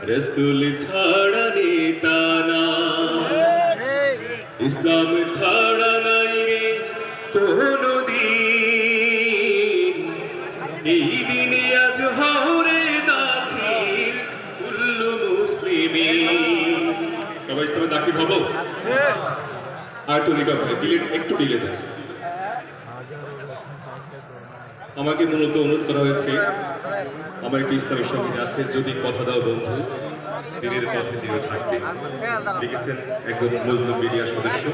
रसूल छाड़ा नेता ना इस्लाम छाड़ा नाई रे कोनो दिन এই দিনে আজ হাওরে দাখিল কুল্লু মুসলিমিন সবাই ইসলামে দাখিল হবো আর তো রিডা ভাই একটু ডিলে দেন আমাকে মূলত অনুরোধ করা হয়েছে আমার একটি ইসলামী সঙ্গীত আছে যদি কথা দাও বন্ধু দিনের পথে দৃঢ় থাকবে লিখেছেন একজন মজলুম মিডিয়ার সদস্য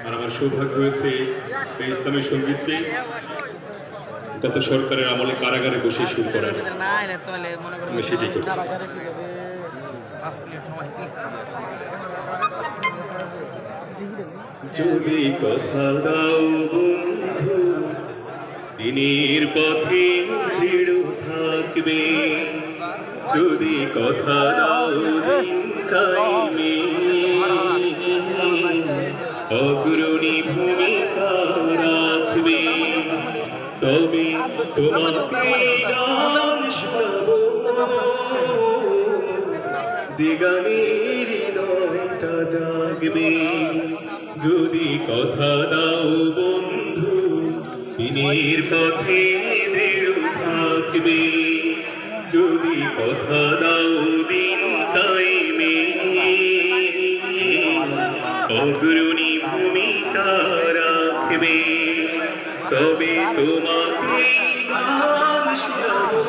আর আমার সৌভাগ্য হয়েছে এই ইসলামী সঙ্গীতটি গত সরকারের আমলে কারাগারে বসে শুরু করার আমি সেটাই করছি যদি কথা দাও বন্ধু দিনের পথে দৃঢ় থাকবে যদি কথা দাও দিন কায়েমে অগ্রণী ভূমিকা রাখবে তবে তোমাকে গান শোনাবো যে গানের হৃদয়টা জাগবে যদি কথা দাও বন্ধু দিনের পথে দৃঢ় থাকবে যদি কথা দাও দিন কায়েমে অগ্রণী ভূমিকা রাখবে তবে তোমাকে গান শোনাবো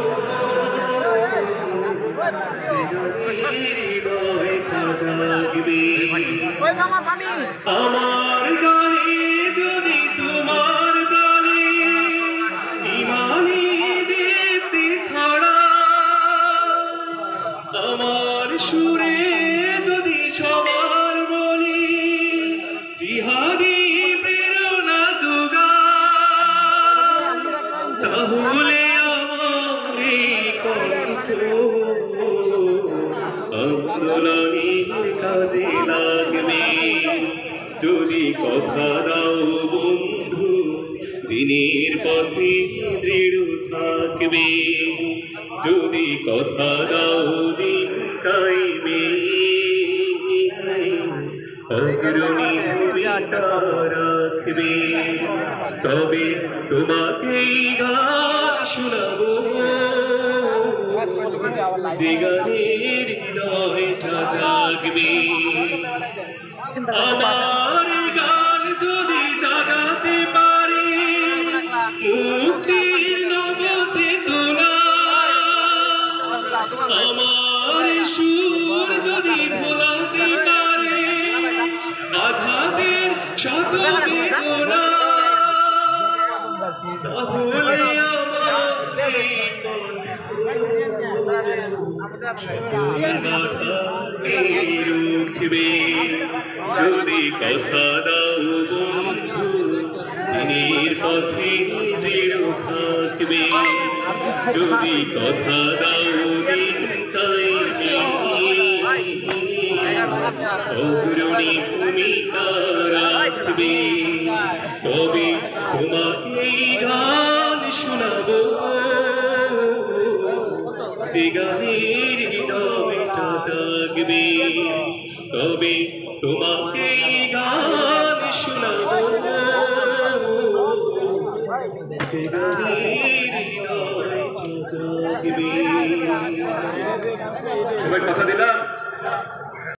যে গানের হৃদয়টা জাগবে আমার গানে যদি তোমার প্রাণে ইমানি দীপ্তি ছড়া আমার সুরে যদি সবার বলি জিহাদি প্রেরণা যোগা তাহলে আমার এই কণ্ঠ আন্দোলনের কাজে লাগবে যদি কথা দাও বন্ধু দিনের পথে দৃঢ় থাকবে যদি কথা দাও দিন কায়েমে অগ্রণী ভূমিকা রাখবে তবে তোমাকেই গান শোনাবো যে গানের হৃদয়টা জাগবে আমার গান যদি জাগাতে পারে মুক্তির নব চেতনা আমার সুর যদি ভোলাতে পারে আঘাতের শত বেদনা তাহলে রুখবে যদি কথা দাও বন্ধু দিনের পথে দৃঢ় থাকবে যদি কথা দাও দিন কায়েমে অগ্রণী ভূমিকা রাখবে তবে তোমাকে গান শোনাবো যে গানের হৃদয়টা জাগবে তবে তোমাকে গান শোনাবো যে গানের হৃদয়টা জাগবে সবাই কথা দিলাম।